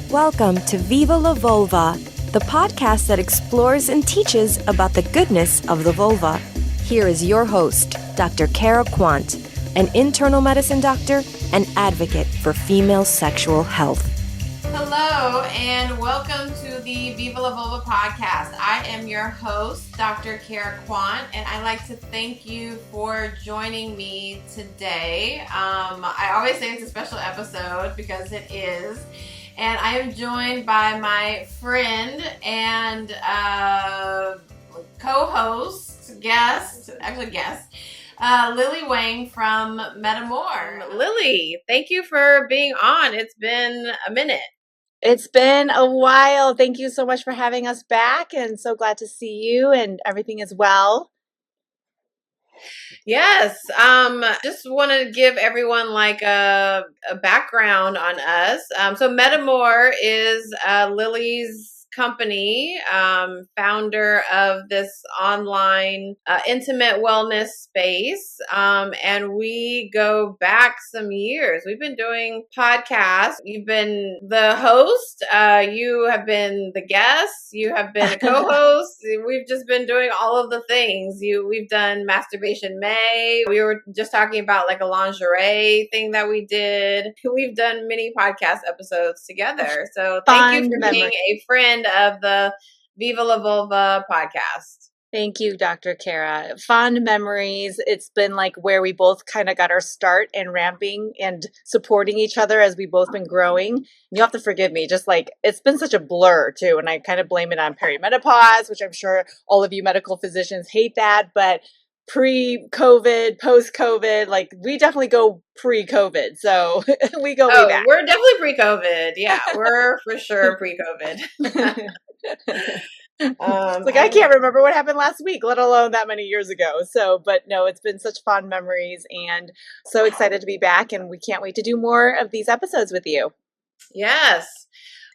Welcome to Viva La Vulva, the podcast that explores and teaches about the goodness of the vulva. Here is your host, Dr. Cara Quant, an internal medicine doctor and advocate for female sexual health. Hello, and welcome to the Viva La Vulva Podcast. I am your host, Dr. Cara Quant, and I'd like to thank you for joining me today. I always say it's a special episode because it is. And I am joined by my friend and co-host, guest, Lily Wang from MedAmour. Lily, thank you for being on. It's been a minute. It's been a while. Thank you so much for having us back, and so glad to see you and everything is well. Yes. Just want to give everyone like a background on us. So MedAmour is Lily's company, founder of this online intimate wellness space. And we go back some years. We've been doing podcasts. You've been the host. You have been the guest. You have been a co-host. We've just been doing all of the things. We've done Masturbation May. We were just talking about like a lingerie thing that we did. We've done many podcast episodes together. So thank you for being a friend of the Viva La Vulva podcast. Thank you, Dr. Cara. Fond memories. It's been like where we both kind of got our start in ramping and supporting each other as we've both been growing. You have to forgive me, just like it's been such a blur too. And I kind of blame it on perimenopause, which I'm sure all of you medical physicians hate that, but pre-COVID, post-COVID, like we definitely go pre-COVID. So we go way back. We're definitely pre-COVID. Yeah, we're for sure pre-COVID. I can't remember what happened last week, let alone that many years ago. So, but no, it's been such fond memories and so excited to be back, and we can't wait to do more of these episodes with you. Yes.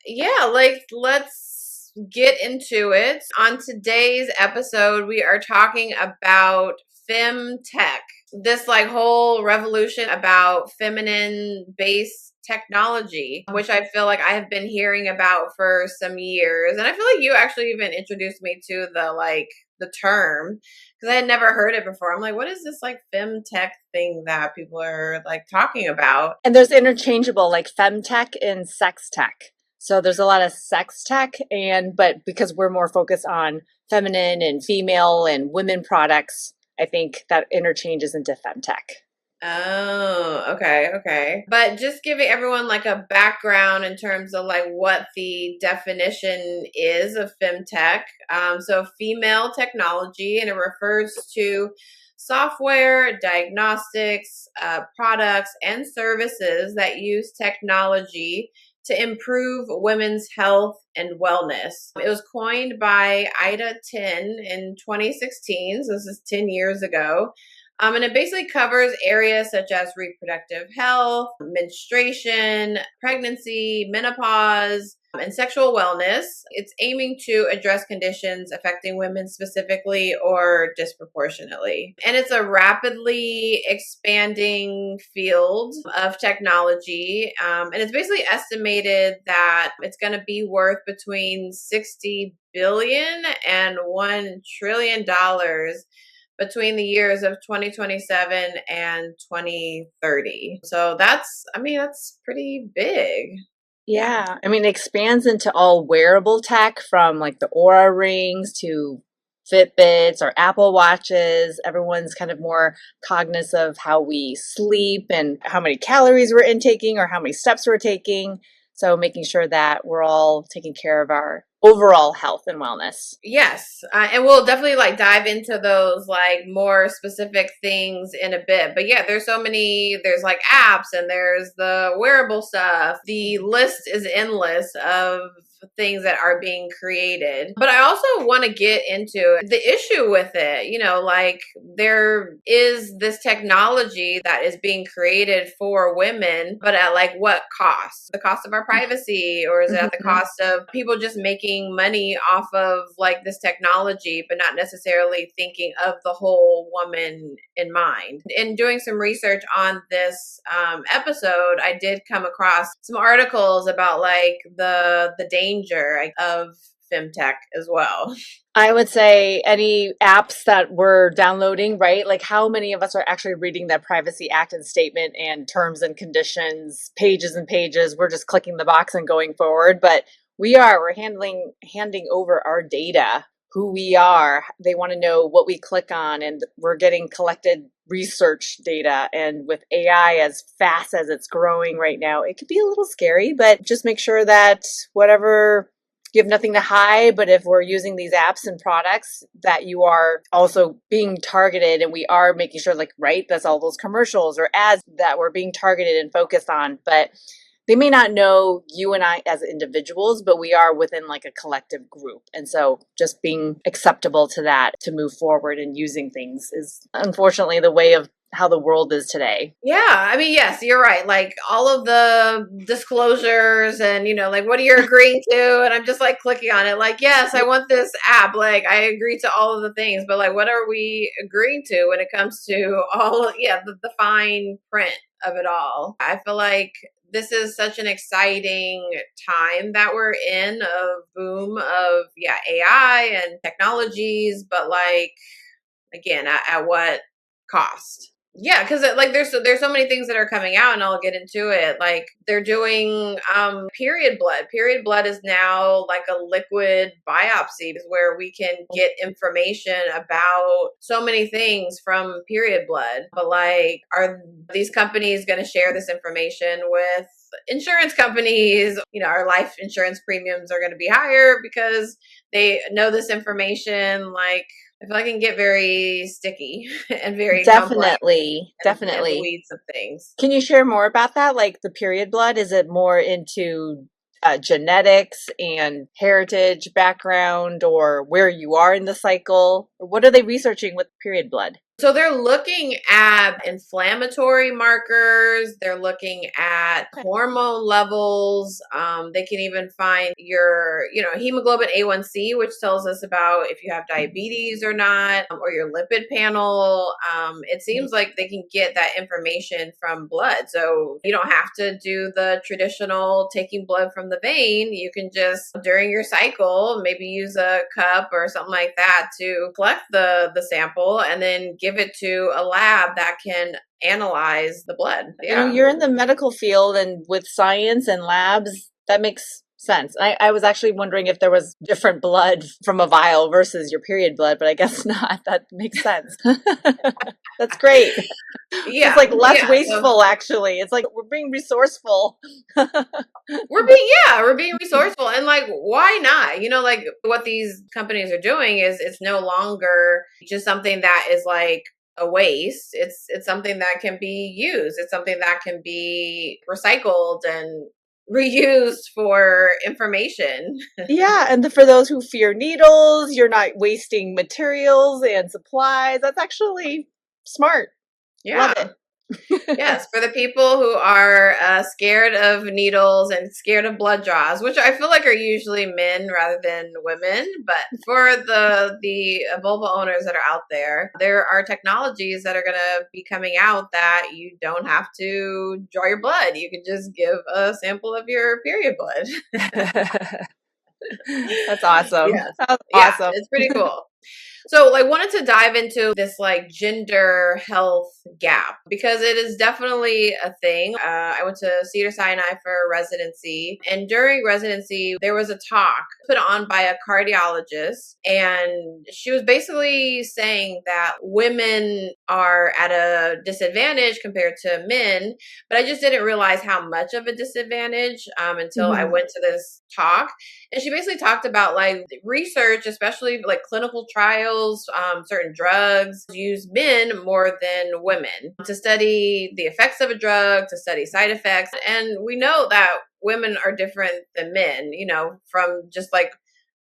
Yeah, let's get into it. On today's episode, we are talking about FemTech, this like whole revolution about feminine-based technology, which I feel like I have been hearing about for some years. And I feel like you actually even introduced me to the term because I had never heard it before. I'm like, what is this like FemTech thing that people are like talking about? And there's interchangeable like FemTech and SexTech. So there's a lot of sex tech, but because we're more focused on feminine and female and women products, I think that interchanges into FemTech. Oh, okay. But just giving everyone like a background in terms of like what the definition is of FemTech. So female technology, and it refers to software, diagnostics, products, and services that use technology to improve women's health and wellness. It was coined by Ida Tin in 2016, so this is 10 years ago. And it basically covers areas such as reproductive health, menstruation, pregnancy, menopause, and sexual wellness. It's aiming to address conditions affecting women specifically or disproportionately. And it's a rapidly expanding field of technology. And it's basically estimated that it's going to be worth between $60 billion and $1 trillion between the years of 2027 and 2030. So that's pretty big. Yeah. I mean, it expands into all wearable tech from like the Aura rings to Fitbits or Apple Watches. Everyone's kind of more cognizant of how we sleep and how many calories we're intaking or how many steps we're taking. So making sure that we're all taking care of our overall health and wellness. Yes. And we'll definitely like dive into those like more specific things in a bit. But yeah, there's like apps and there's the wearable stuff. The list is endless of things that are being created. But I also want to get into the issue with it. Like there is this technology that is being created for women, but at like what cost? The cost of our privacy, or is it at the cost of people just making money off of like this technology, but not necessarily thinking of the whole woman in mind? In doing some research on this episode, I did come across some articles about like the danger of FemTech as well. I would say any apps that we're downloading, right? Like how many of us are actually reading that Privacy Act and statement and terms and conditions, pages and pages? We're just clicking the box and going forward. But we're handing over our data, who we are. They want to know what we click on, and we're getting collected research data. And with AI as fast as it's growing right now, it could be a little scary, but just make sure that you have nothing to hide, but if we're using these apps and products, that you are also being targeted, and we are making sure, like, right, that's all those commercials or ads that we're being targeted and focused on. But they may not know you and I as individuals, but we are within like a collective group. And so just being acceptable to that, to move forward and using things, is unfortunately the way of how the world is today. Yeah, I mean, yes, you're right. Like all of the disclosures and, like what are you agreeing to? And I'm just like clicking on it. Like, yes, I want this app. Like I agree to all of the things, but like, what are we agreeing to when it comes to all, the fine print of it all? I feel like this is such an exciting time that we're in, of boom of, AI and technologies, but like, again, at what cost? Yeah, because like there's so many things that are coming out, and I'll get into it. Like they're doing period blood. Period blood is now like a liquid biopsy, where we can get information about so many things from period blood. But like, are these companies going to share this information with insurance companies? Our life insurance premiums are going to be higher because they know this information. Like, I feel like it can get very sticky and very definitely and the weeds of things. Can you share more about that? Like the period blood, is it more into genetics and heritage background, or where you are in the cycle? What are they researching with period blood? So they're looking at inflammatory markers. They're looking at hormone levels. They can even find your, hemoglobin A1C, which tells us about if you have diabetes or not, or your lipid panel. It seems like they can get that information from blood. So you don't have to do the traditional taking blood from the vein. You can just, during your cycle, maybe use a cup or something like that to collect the sample, and then give it to a lab that can analyze the blood. Yeah. You're in the medical field, and with science and labs, that makes sense. I was actually wondering if there was different blood from a vial versus your period blood, but I guess not. That makes sense. That's great. Yeah. It's like less wasteful, actually. It's like we're being resourceful. We're being resourceful. And like, why not? Like what these companies are doing is, it's no longer just something that is like a waste. It's something that can be used. It's something that can be recycled and reused for information. Yeah, and for those who fear needles, you're not wasting materials and supplies. That's actually smart. Yeah. Love it. Yes, for the people who are scared of needles and scared of blood draws, which I feel like are usually men rather than women. But for the vulva owners that are out there are technologies that are going to be coming out that you don't have to draw your blood. You can just give a sample of your period blood. That's awesome. Yes. That's awesome. It's pretty cool. So like wanted to dive into this like gender health gap, because it is definitely a thing. I went to Cedars-Sinai for residency, and during residency, there was a talk put on by a cardiologist, and she was basically saying that women are at a disadvantage compared to men, but I just didn't realize how much of a disadvantage until I went to this talk. And she basically talked about like research, especially like clinical trials trials, certain drugs use men more than women to study the effects of a drug, to study side effects. And we know that women are different than men, from just like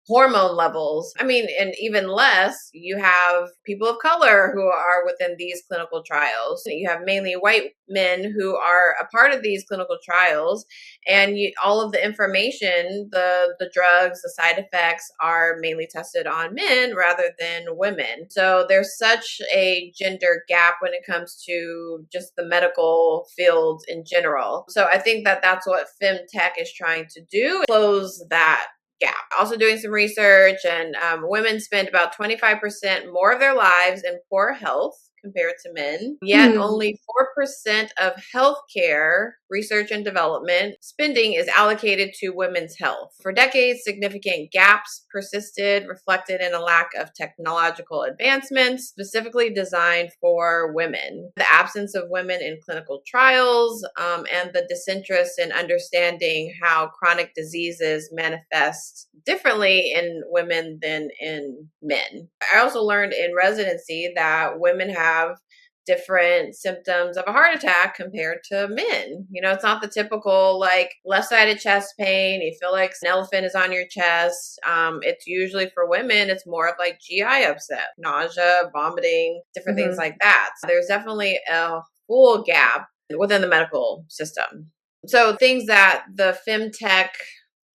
hormone levels. I mean, and even less, you have people of color who are within these clinical trials. You have mainly white men who are a part of these clinical trials, and all of the information, the drugs, the side effects are mainly tested on men rather than women. So there's such a gender gap when it comes to just the medical field in general. So I think that that's what FemTech is trying to do, close that gap. Also doing some research, and women spend about 25% more of their lives in poor health compared to men. Yet only 4% of healthcare research and development spending is allocated to women's health. For decades, significant gaps persisted, reflected in a lack of technological advancements specifically designed for women. The absence of women in clinical trials, and the disinterest in understanding how chronic diseases manifest differently in women than in men. I also learned in residency that women have different symptoms of a heart attack compared to men. It's not the typical like left-sided chest pain. You feel like an elephant is on your chest. It's usually for women, it's more of like GI upset, nausea, vomiting, different things like that. So there's definitely a full gap within the medical system. So things that the FemTech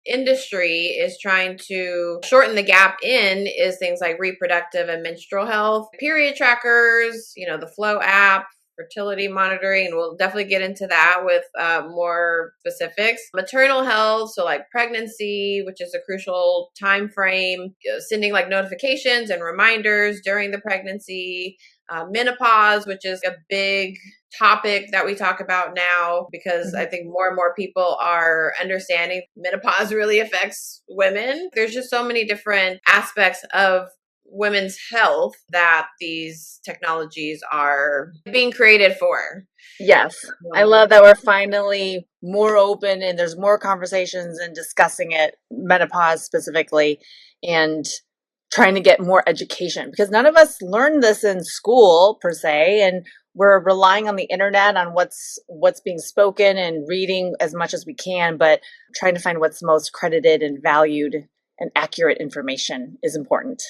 industry is trying to shorten the gap in is things like reproductive and menstrual health, period trackers, the Flow app, fertility monitoring, and we'll definitely get into that with more specifics. Maternal health, so like pregnancy, which is a crucial time frame, sending like notifications and reminders during the pregnancy. Menopause, which is a big topic that we talk about now because I think more and more people are understanding menopause really affects women. There's just so many different aspects of women's health that these technologies are being created for. Yes. I love that we're finally more open and there's more conversations and discussing it, menopause specifically, and trying to get more education, because none of us learned this in school per se, and we're relying on the internet on what's being spoken and reading as much as we can, but trying to find what's most credited and valued and accurate information is important.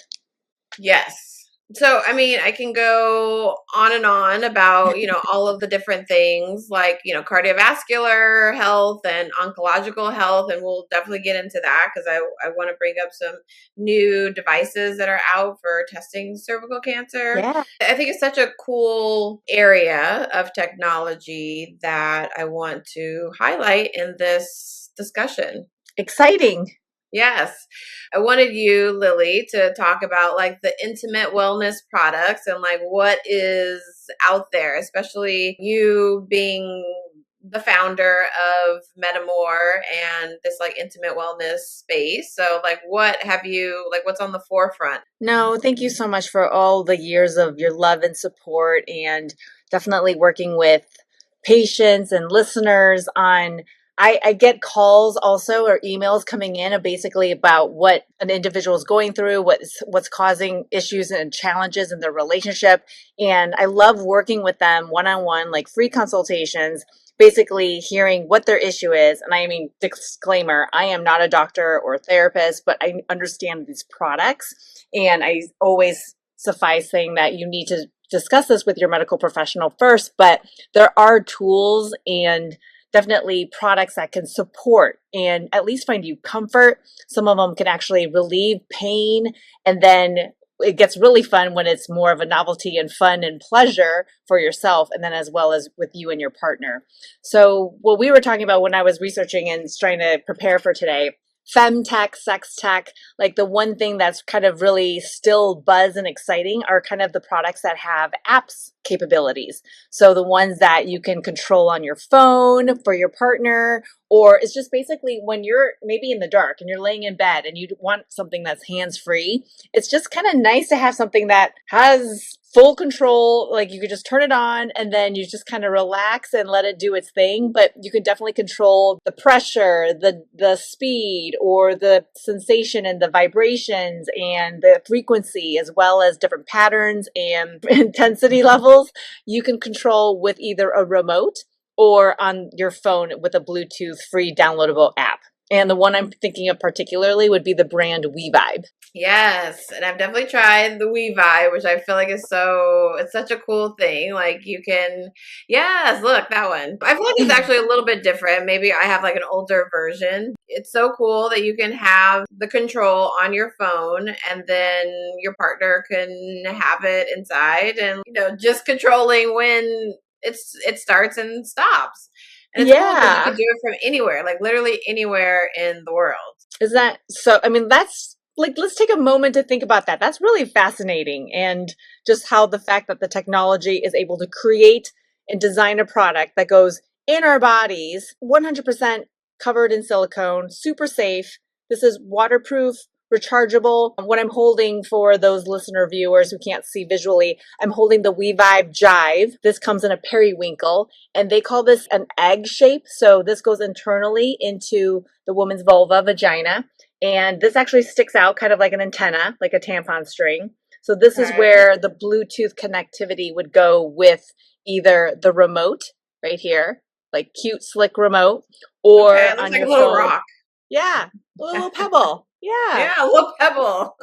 Yes. So, I mean, I can go on and on about, all of the different things like, cardiovascular health and oncological health. And we'll definitely get into that because I want to bring up some new devices that are out for testing cervical cancer. Yeah. I think it's such a cool area of technology that I want to highlight in this discussion. Exciting. Yes. I wanted you, Lily, to talk about like the intimate wellness products and like what is out there, especially you being the founder of MedAmour and this like intimate wellness space. So like what's on the forefront? No, thank you so much for all the years of your love and support, and definitely working with patients and listeners on I get calls also or emails coming in basically about what an individual is going through, what's causing issues and challenges in their relationship. And I love working with them one-on-one, like free consultations, basically hearing what their issue is. And I mean, disclaimer, I am not a doctor or a therapist, but I understand these products. And I always suffice saying that you need to discuss this with your medical professional first, but there are tools and definitely products that can support and at least find you comfort. Some of them can actually relieve pain. And then it gets really fun when it's more of a novelty and fun and pleasure for yourself, and then as well as with you and your partner. So what we were talking about when I was researching and trying to prepare for today, FemTech, SexTech, like the one thing that's kind of really still buzz and exciting are kind of the products that have apps capabilities. So the ones that you can control on your phone for your partner, or it's just basically when you're maybe in the dark and you're laying in bed and you want something that's hands-free, it's just kind of nice to have something that has full control. Like you could just turn it on and then you just kind of relax and let it do its thing. But you can definitely control the pressure, the speed, or the sensation and the vibrations and the frequency, as well as different patterns and intensity levels. You can control with either a remote or on your phone with a Bluetooth free downloadable app. And the one I'm thinking of particularly would be the brand We-Vibe. Yes, and I've definitely tried the We-Vibe, which I feel like it's such a cool thing. Like you can, yes, look, that one. I feel like it's actually a little bit different. Maybe I have like an older version. It's so cool that you can have the control on your phone and then your partner can have it inside and, just controlling when it starts and stops. And it's cool because you can do it from anywhere, like literally anywhere in the world. Is that so? I mean, that's like, let's take a moment to think about that. That's really fascinating. And just how the fact that the technology is able to create and design a product that goes in our bodies, 100% covered in silicone, super safe. This is waterproof, rechargeable. What I'm holding, for those listener viewers who can't see visually, I'm holding the We-Vibe Jive. This comes in a periwinkle, and they call this an egg shape. So this goes internally into the woman's vulva, vagina, and this actually sticks out kind of like an antenna, like a tampon string. So this is where the Bluetooth connectivity would go with either the remote right here, like cute, slick remote, or on your little phone. Rock. Yeah, a little pebble. Yeah, a little pebble.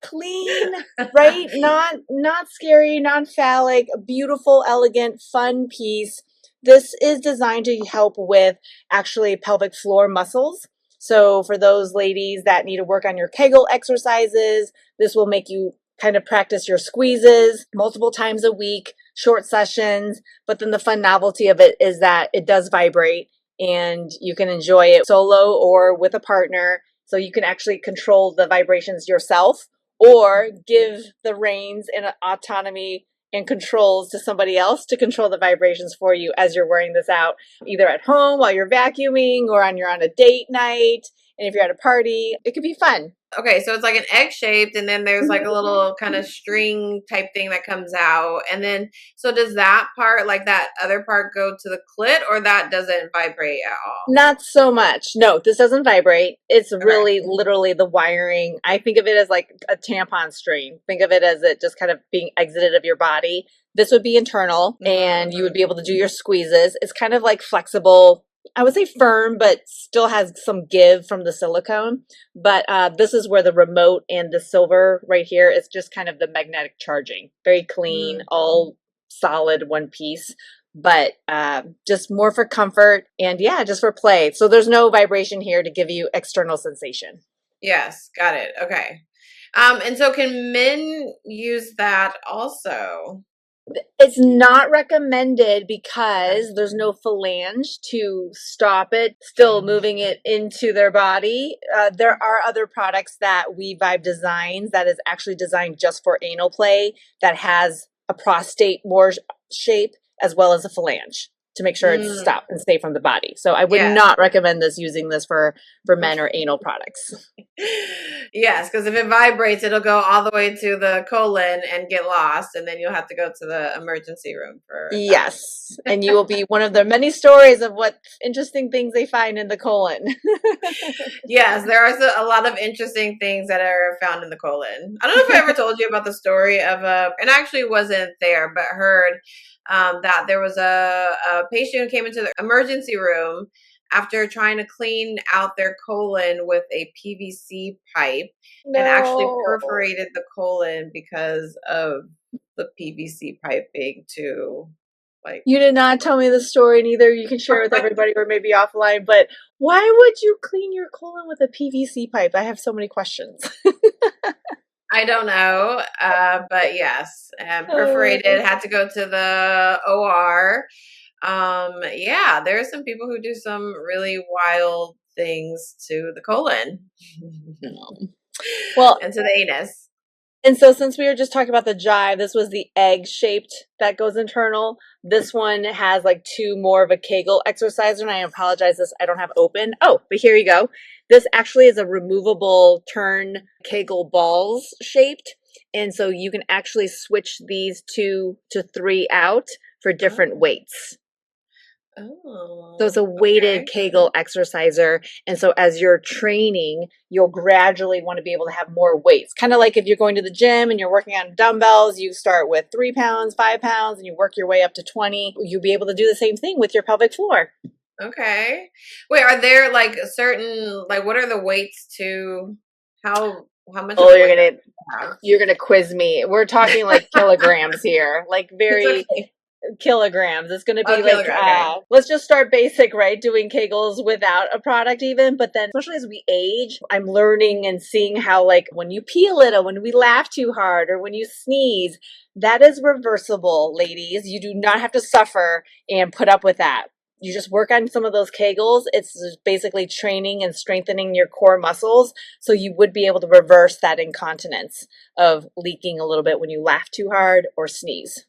Clean, right? Not scary, non-phallic, beautiful, elegant, fun piece. This is designed to help with actually pelvic floor muscles. So for those ladies that need to work on your Kegel exercises, this will make you kind of practice your squeezes multiple times a week, short sessions. But then the fun novelty of it is that it does vibrate and you can enjoy it solo or with a partner. So you can actually control the vibrations yourself or give the reins and autonomy and controls to somebody else to control the vibrations for you as you're wearing this out, either at home while you're vacuuming or you're on a date night. And if you're at a party, it could be fun. Okay, so it's like an egg shaped, and then there's like a little kind of string type thing that comes out. And then, so does that part, like that other part, go to the clit, or that doesn't vibrate at all? Not so much. No, this doesn't vibrate. It's really literally the wiring. I think of it as like a tampon string. Think of it as it just kind of being exited of your body. This would be internal, and you would be able to do your squeezes. It's kind of like flexible. I would say firm, but still has some give from the silicone. But this is where the remote and the silver right here is just kind of the magnetic charging. Very clean, all solid one piece, but just more for comfort and just for play. So there's no vibration here to give you external sensation. Yes, got it. Okay. And so can men use that also? It's not recommended because there's no phalange to stop it still moving it into their body. There are other products that We-Vibe designs that is actually designed just for anal play that has a prostate more shape as well as a phalange to make sure it's stopped and safe from the body. So I would not recommend using this for men or anal products. Yes, because if it vibrates, it'll go all the way to the colon and get lost, and then you'll have to go to the emergency room for that. Yes, and you will be one of the many stories of what interesting things they find in the colon. Yes, there are a lot of interesting things that are found in the colon. I don't know if I ever told you about the story of and I actually wasn't there, but heard that there was a patient who came into the emergency room after trying to clean out their colon with a PVC pipe and actually perforated the colon because of the PVC pipe being too, like... You did not tell me the story, and either you can share it with everybody or maybe offline, but why would you clean your colon with a PVC pipe? I have so many questions. I don't know, but yes, perforated, had to go to the OR. There are some people who do some really wild things to the colon. Well, and to the anus. And so since we were just talking about the Jive, this was the egg shaped that goes internal. This one has like two more of a Kegel exerciser, and I apologize, this I don't have open. Oh, but here you go. This actually is a removable turn Kegel balls shaped. And so you can actually switch these 2 to 3 out for different weights. So it's a weighted Kegel exerciser. And so as you're training, you'll gradually want to be able to have more weights. Kind of like if you're going to the gym and you're working on dumbbells, you start with 3 pounds, 5 pounds, and you work your way up to 20. You'll be able to do the same thing with your pelvic floor. Okay. Wait, are there like certain, like what are the weights to how much? Oh, you're gonna quiz me. We're talking like kilograms here, like very kilograms. It's going to be let's just start basic, right? Doing Kegels without a product even. But then especially as we age, I'm learning and seeing how like when you pee a little, when we laugh too hard, or when you sneeze, that is reversible, ladies. You do not have to suffer and put up with that. You just work on some of those Kegels. It's basically training and strengthening your core muscles. So you would be able to reverse that incontinence of leaking a little bit when you laugh too hard or sneeze.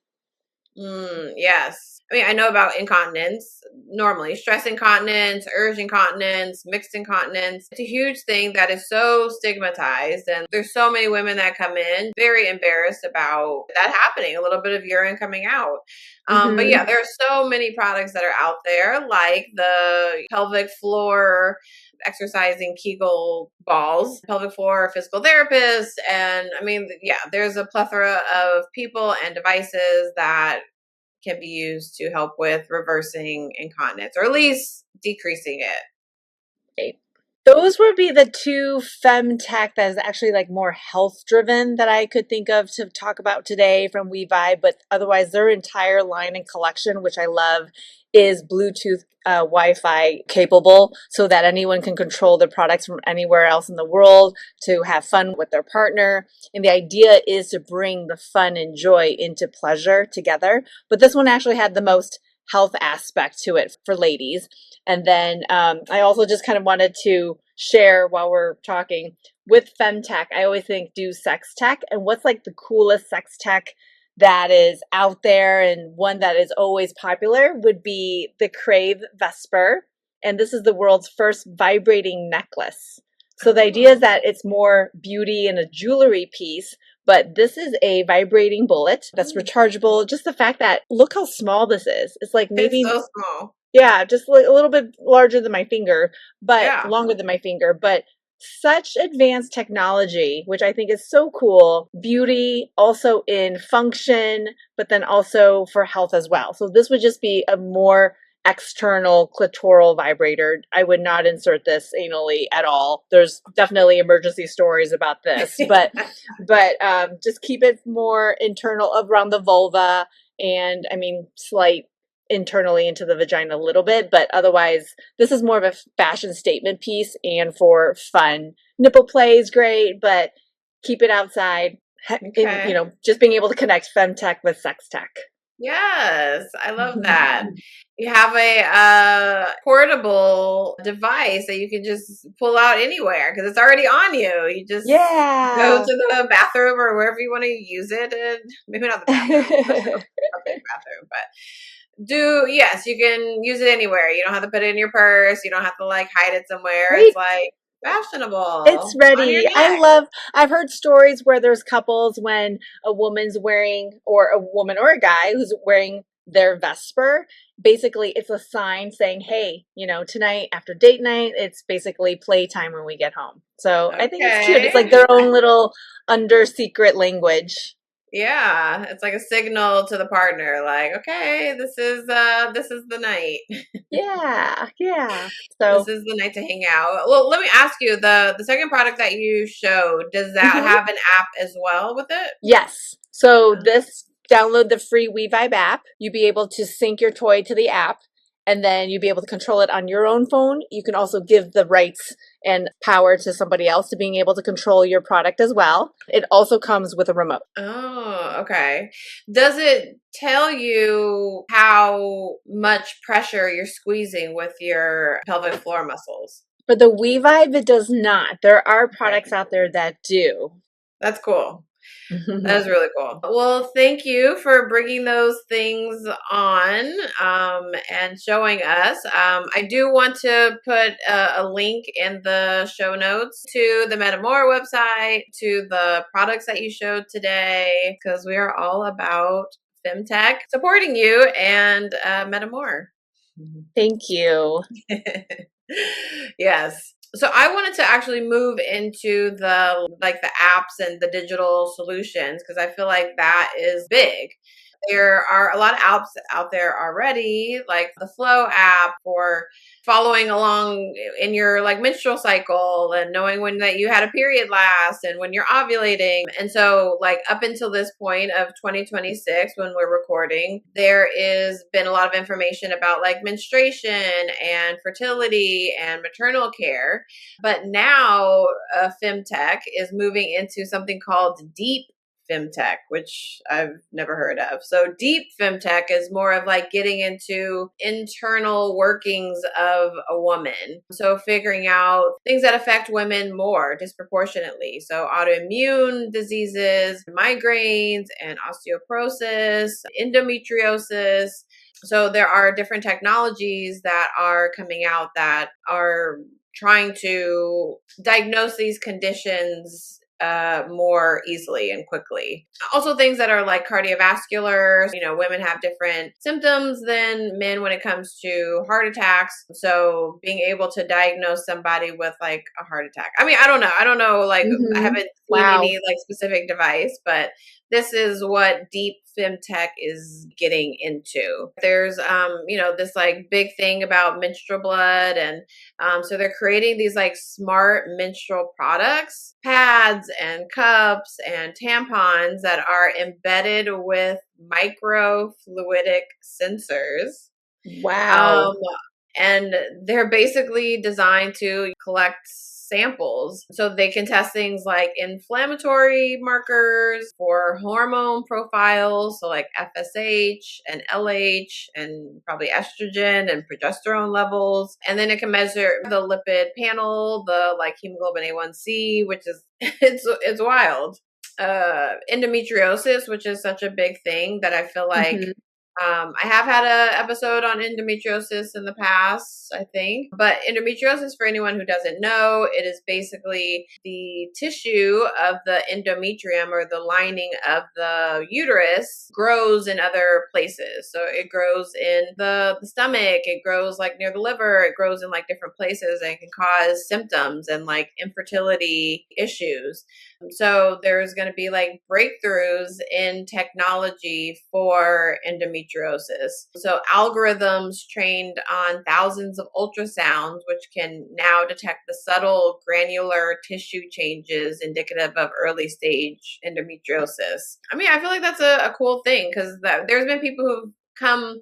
Yes. I mean, I know about incontinence normally, stress incontinence, urge incontinence, mixed incontinence. It's a huge thing that is so stigmatized. And there's so many women that come in very embarrassed about that happening, a little bit of urine coming out. But yeah, there are so many products that are out there, like the pelvic floor exercising Kegel balls, pelvic floor physical therapists. And I mean, yeah, there's a plethora of people and devices that can be used to help with reversing incontinence, or at least decreasing it. Those would be the 2 FemTech that is actually like more health driven that I could think of to talk about today from We-Vibe. But otherwise, their entire line and collection, which I love, is Bluetooth Wi-Fi capable, so that anyone can control their products from anywhere else in the world to have fun with their partner. And the idea is to bring the fun and joy into pleasure together. But this one actually had the most health aspect to it for ladies. And then I also just kind of wanted to share while we're talking with FemTech, I always think do SexTech. And what's like the coolest SexTech that is out there, and one that is always popular would be the Crave Vesper. And this is the world's first vibrating necklace. So the idea is that it's more beauty and a jewelry piece, but this is a vibrating bullet that's rechargeable. Just the fact that, look how small this is. It's like maybe it's so small. Yeah, just like a little bit larger than my finger, but longer than my finger. But such advanced technology, which I think is so cool. Beauty, also in function, but then also for health as well. So this would just be a more external clitoral vibrator. I would not insert this anally at all. There's definitely emergency stories about this, but just keep it more internal around the vulva, and I mean slight internally into the vagina a little bit, but otherwise this is more of a fashion statement piece and for fun. Nipple play is great, but keep it outside. Just being able to connect FemTech with SexTech. Yes, I love that. You have a portable device that you can just pull out anywhere because it's already on you. You just go to the bathroom or wherever you want to use it, and maybe not the bathroom, but you can use it anywhere. You don't have to put it in your purse. You don't have to like hide it somewhere. Right. It's like fashionable. It's ready. I've heard stories where there's couples when a woman's wearing, or a woman or a guy who's wearing their Vesper, basically it's a sign saying, hey, tonight after date night, it's basically playtime when we get home. So I think it's cute. It's like their own little under secret language. Yeah, it's like a signal to the partner, like, okay, this is the night. Yeah. So this is the night to hang out. Well, let me ask you, the second product that you showed, does that have an app as well with it? Yes. So download the free We-Vibe app. You'll be able to sync your toy to the app, and then you'll be able to control it on your own phone. You can also give the rights and power to somebody else to being able to control your product as well. It also comes with a remote. Oh, okay. Does it tell you how much pressure you're squeezing with your pelvic floor muscles? For the We-Vibe, it does not. There are products out there that do. That's cool. That is really cool. Well, thank you for bringing those things on and showing us. I do want to put a link in the show notes to the MedAmour website, to the products that you showed today, because we are all about FemTech supporting you and MedAmour. Thank you. Yes. So I wanted to actually move into the apps and the digital solutions, because I feel like that is big. There are a lot of apps out there already, like the Flow app for following along in your like menstrual cycle and knowing when that you had a period last and when you're ovulating. And so like up until this point of 2026, when we're recording, there is been a lot of information about like menstruation and fertility and maternal care. But now FemTech is moving into something called deep FemTech, which I've never heard of. So deep FemTech is more of like getting into internal workings of a woman. So figuring out things that affect women more disproportionately. So autoimmune diseases, migraines and osteoporosis, endometriosis. So there are different technologies that are coming out that are trying to diagnose these conditions more easily and quickly. Also things that are like cardiovascular, women have different symptoms than men when it comes to heart attacks. So being able to diagnose somebody with like a heart attack. I mean, I don't know, like I haven't seen any like specific device, but this is what deep FemTech is getting into. There's, this like big thing about menstrual blood. And so they're creating these like smart menstrual products, pads and cups and tampons that are embedded with microfluidic sensors. Wow. And they're basically designed to collect samples so they can test things like inflammatory markers for hormone profiles, so like FSH and LH and probably estrogen and progesterone levels. And then it can measure the lipid panel, the like hemoglobin A1C, which is it's wild. Endometriosis, which is such a big thing that I feel like I have had an episode on endometriosis in the past, I think. But endometriosis, for anyone who doesn't know, it is basically the tissue of the endometrium, or the lining of the uterus, grows in other places. So it grows in the stomach, it grows like near the liver, it grows in like different places, and it can cause symptoms and like infertility issues. So there's going to be like breakthroughs in technology for endometriosis. So algorithms trained on thousands of ultrasounds, which can now detect the subtle granular tissue changes indicative of early stage endometriosis. I mean, I feel like that's a cool thing, because there's been people who've come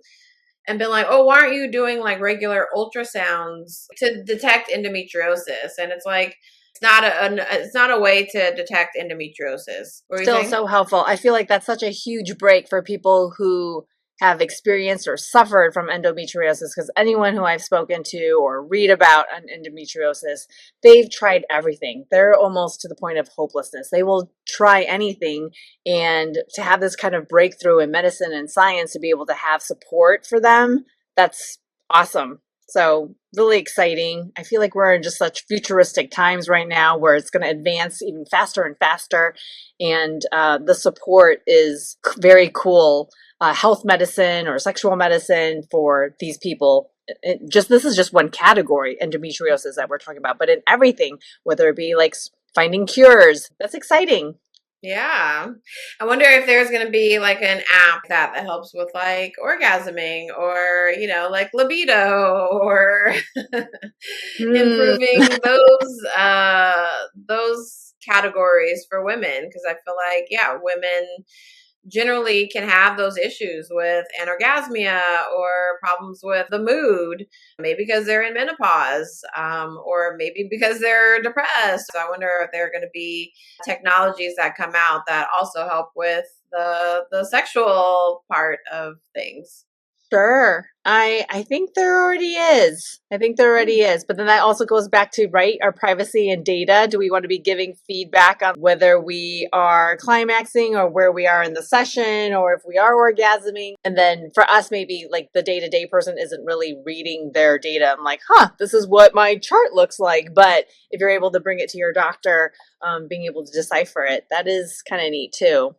and been like, oh, why aren't you doing like regular ultrasounds to detect endometriosis? And it's like, it's not a way to detect endometriosis. Still so helpful. I feel like that's such a huge break for people who have experienced or suffered from endometriosis, because anyone who I've spoken to or read about on endometriosis, they've tried everything. They're almost to the point of hopelessness. They will try anything. And to have this kind of breakthrough in medicine and science, to be able to have support for them, that's awesome. So really exciting. I feel like we're in just such futuristic times right now, where it's going to advance even faster and faster. And the support is very cool. Health medicine or sexual medicine for these people. This is just one category, endometriosis, that we're talking about, but in everything, whether it be like finding cures, that's exciting. Yeah. I wonder if there's going to be like an app that helps with like orgasming, or, like libido, or improving those categories for women. Because I feel like, women generally can have those issues with anorgasmia or problems with the mood, maybe because they're in menopause, or maybe because they're depressed. So I wonder if there are going to be technologies that come out that also help with the sexual part of things. Sure. I think there already is. But then that also goes back to, right, our privacy and data. Do we want to be giving feedback on whether we are climaxing or where we are in the session or if we are orgasming? And then for us, maybe like the day-to-day person isn't really reading their data. I'm like, this is what my chart looks like. But if you're able to bring it to your doctor, being able to decipher it, that is kind of neat too.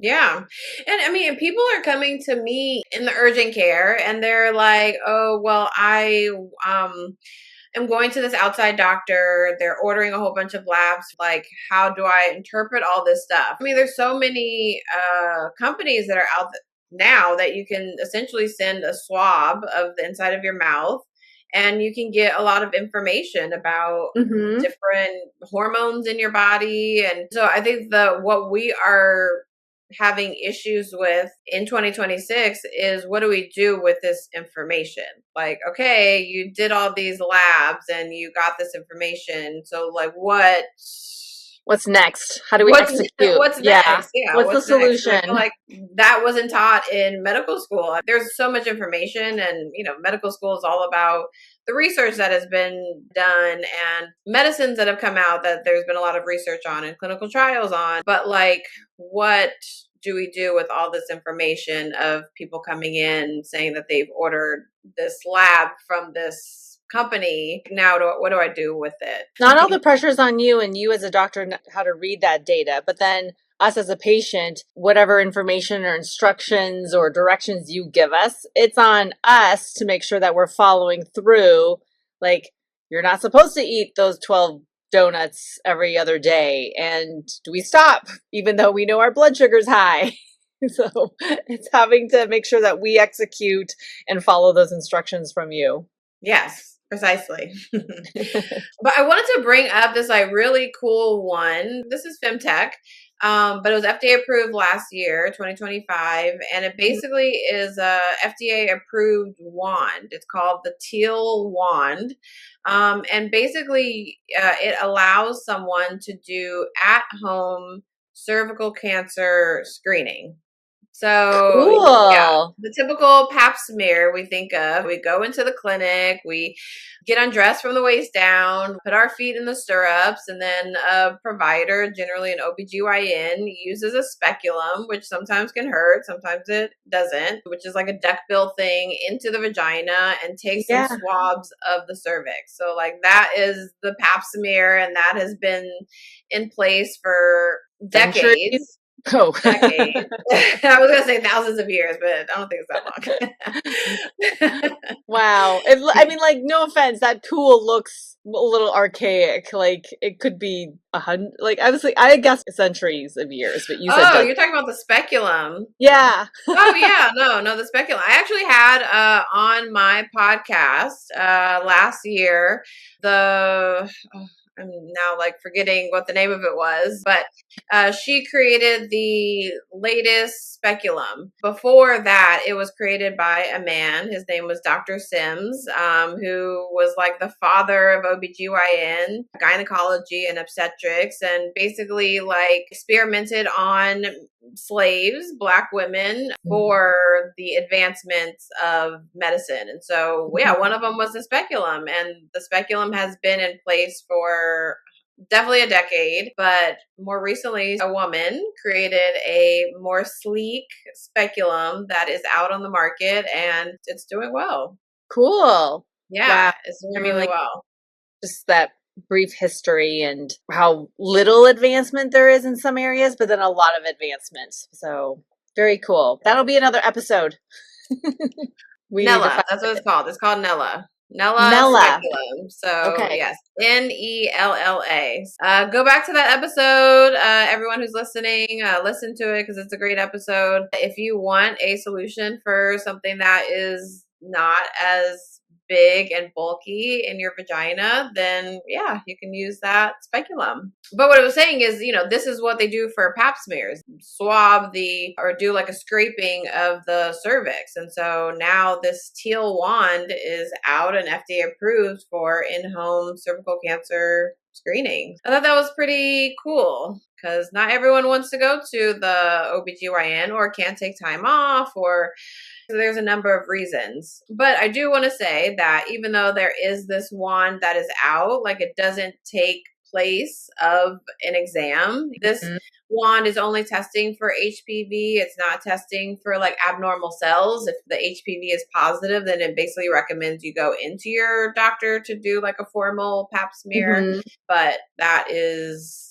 Yeah. And I mean, people are coming to me in the urgent care and they're like, oh, well, I am going to this outside doctor. They're ordering a whole bunch of labs. Like, how do I interpret all this stuff? I mean, there's so many companies that are out now that you can essentially send a swab of the inside of your mouth and you can get a lot of information about different hormones in your body. And so I think what we are having issues with in 2026 is, what do we do with this information? Like, okay, you did all these labs and you got this information. So like what's next? How do we execute? What's next? Yeah. What's the solution? I feel like that wasn't taught in medical school. There's so much information and, medical school is all about the research that has been done and medicines that have come out that there's been a lot of research on and clinical trials on. But like, what do we do with all this information of people coming in saying that they've ordered this lab from this company? Now, what do I do with it? Not all the pressure is on you and you as a doctor how to read that data, but then us as a patient, whatever information or instructions or directions you give us, it's on us to make sure that we're following through. Like, you're not supposed to eat those 12 donuts every other day. And do we stop even though we know our blood sugar's high? So it's having to make sure that we execute and follow those instructions from you. Yes. Precisely. But I wanted to bring up this like really cool one. This is FemTech, but it was FDA approved last year, 2025. And it basically is a FDA approved wand. It's called the Teal Wand. And basically it allows someone to do at-home cervical cancer screening. So cool. Yeah, the typical pap smear we think of, we go into the clinic, we get undressed from the waist down, put our feet in the stirrups, and then a provider, generally an OBGYN, uses a speculum, which sometimes can hurt, sometimes it doesn't, which is like a duckbill thing into the vagina and takes some swabs of the cervix. So like that is the pap smear, and that has been in place for decades. Decades. I was going to say thousands of years, but I don't think it's that long. Wow. I mean, like, no offense, that tool looks a little archaic. Like, it could be 100, like, I guess centuries of years, but you said you're talking about the speculum. Yeah. Oh, yeah. No, the speculum. I actually had on my podcast last year, I'm now like forgetting what the name of it was, but she created the latest speculum. Before that, it was created by a man. His name was Dr. Sims, who was like the father of OBGYN, gynecology, and obstetrics, and basically like experimented on slaves, Black women, for the advancements of medicine. And so, one of them was the speculum, and the speculum has been in place for definitely a decade, but more recently, a woman created a more sleek speculum that is out on the market, and it's doing well. Cool. Yeah, wow. It's doing really well. Just that brief history and how little advancement there is in some areas, but then a lot of advancements. So very cool. That'll be another episode. Nella, that's what it's called. It's called Nella. Nella. Speculum. So yes, Nella. Go back to that episode. Everyone who's listening, listen to it because it's a great episode. If you want a solution for something that is not as big and bulky in your vagina, then you can use that speculum. But what I was saying is, this is what they do for pap smears, swab or do like a scraping of the cervix. And so now this Teal Wand is out and FDA approved for in-home cervical cancer screening. I thought that was pretty cool because not everyone wants to go to the OBGYN or can't take time off, or there's a number of reasons. But I do want to say that even though there is this wand that is out, like it doesn't take place of an exam. This wand is only testing for HPV. It's not testing for like abnormal cells. If the HPV is positive, then it basically recommends you go into your doctor to do like a formal pap smear. But that is,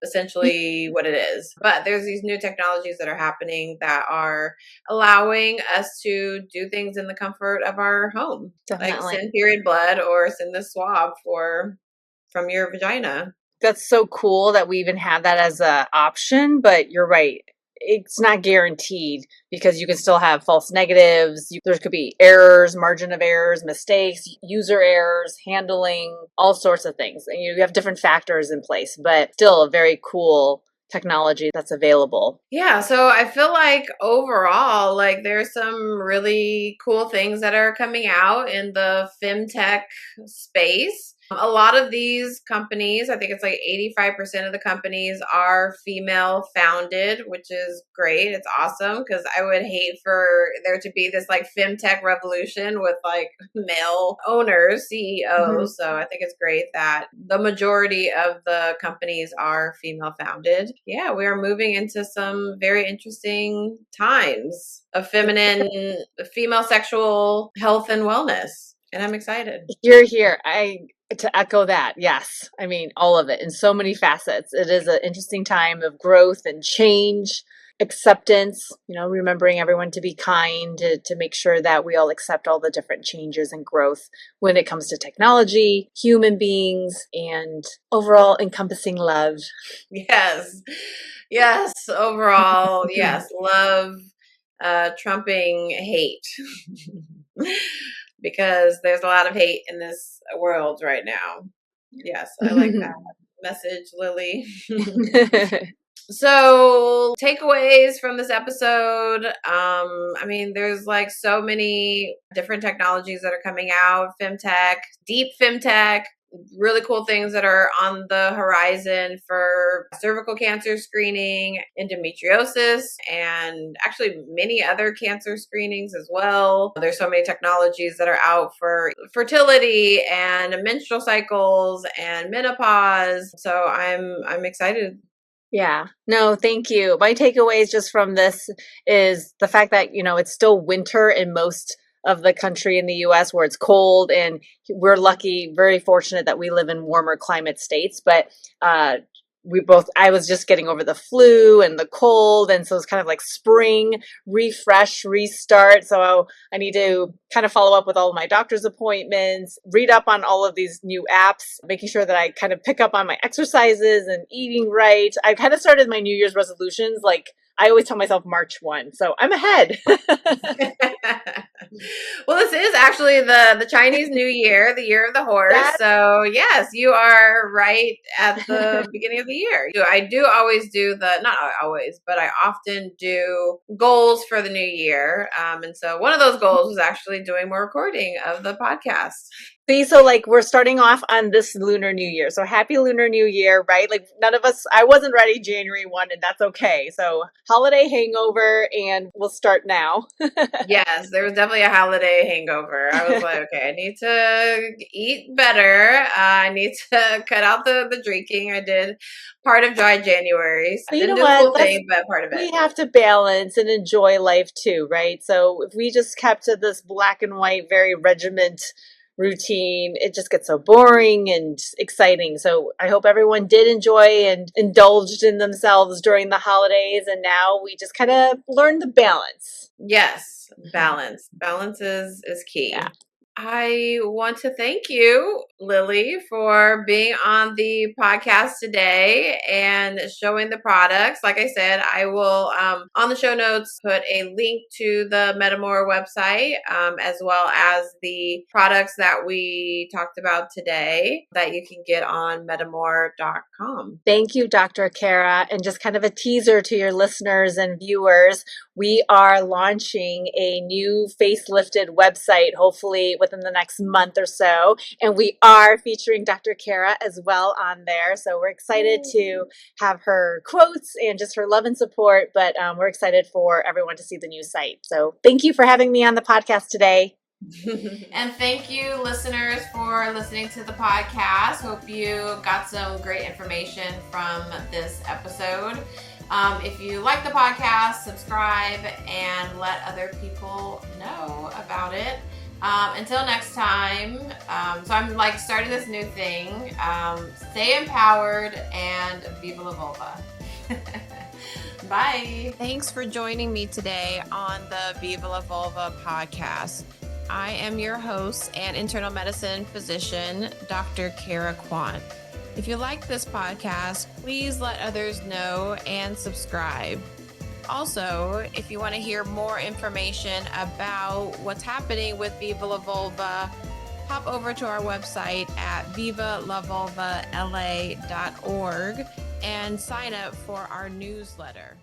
essentially what it is. But there's these new technologies that are happening that are allowing us to do things in the comfort of our home. Definitely. Like send period blood or send the swab from your vagina. That's so cool that we even have that as an option, but you're right. It's not guaranteed because you can still have false negatives. There could be errors, margin of errors, mistakes, user errors, handling, all sorts of things. And you have different factors in place, but still a very cool technology that's available. Yeah, so I feel like overall, like there's some really cool things that are coming out in the FemTech space. A lot of these companies, I think it's like 85% of the companies are female founded, which is great. It's awesome because I would hate for there to be this like FemTech revolution with like male owners, CEOs. So I think it's great that the majority of the companies are female founded. Yeah, we are moving into some very interesting times of female sexual health and wellness. And I'm excited. You're here. To echo that, yes. I mean, all of it in so many facets. It is an interesting time of growth and change, acceptance, remembering everyone to be kind, to make sure that we all accept all the different changes and growth when it comes to technology, human beings, and overall encompassing love. Yes. Overall, yes. Love, trumping hate. Because there's a lot of hate in this world right now. Yes, I like that message, Lily. So, takeaways from this episode. There's like so many different technologies that are coming out. FemTech, deep FemTech, really cool things that are on the horizon for cervical cancer screening, endometriosis, and actually many other cancer screenings as well. There's so many technologies that are out for fertility and menstrual cycles and menopause. So I'm excited. Yeah. No, thank you. My takeaways just from this is the fact that, it's still winter in most of the country in the US where it's cold, and we're lucky, very fortunate that we live in warmer climate states. But I was just getting over the flu and the cold. And so it's kind of like spring, refresh, restart. So I need to kind of follow up with all of my doctor's appointments, read up on all of these new apps, making sure that I kind of pick up on my exercises and eating right. I kind of started my New Year's resolutions. Like I always tell myself March 1. So I'm ahead. Well, this is actually the Chinese New Year, the year of the horse. So yes, you are right at the beginning of the year. I do always do not always, but I often do goals for the new year. And so one of those goals was actually doing more recording of the podcast. See, so like we're starting off on this Lunar New Year. So happy Lunar New Year, right? Like none of us, I wasn't ready January 1 and that's okay. So holiday hangover and we'll start now. Yes, there was definitely a holiday hangover. I was like, okay, I need to eat better. I need to cut out the drinking. I did part of dry January. So I didn't do the whole thing, but part of it. We have to balance and enjoy life too, right? So if we just kept to this black and white, very regiment routine, it just gets so boring and exciting. So I hope everyone did enjoy and indulged in themselves during the holidays. And now we just kind of learn the balance. Yes, balance. Balance is key. Yeah. I want to thank you, Lily, for being on the podcast today and showing the products. Like I said, I will, on the show notes, put a link to the MedAmour website, as well as the products that we talked about today that you can get on medamour.com. Thank you, Dr. Cara. And just kind of a teaser to your listeners and viewers, we are launching a new facelifted website, hopefully within the next month or so. And we are featuring Dr. Cara as well on there. So we're excited to have her quotes and just her love and support. But we're excited for everyone to see the new site. So thank you for having me on the podcast today. And thank you, listeners, for listening to the podcast. Hope you got some great information from this episode. If you like the podcast, subscribe and let other people know about it. Until next time, so I'm like starting this new thing. Stay empowered and Viva La Vulva. Bye. Thanks for joining me today on the Viva La Vulva podcast. I am your host and internal medicine physician, Dr. Cara Quant. If you like this podcast, please let others know and subscribe. Also, if you want to hear more information about what's happening with Viva La Vulva, hop over to our website at vivalavulvala.org and sign up for our newsletter.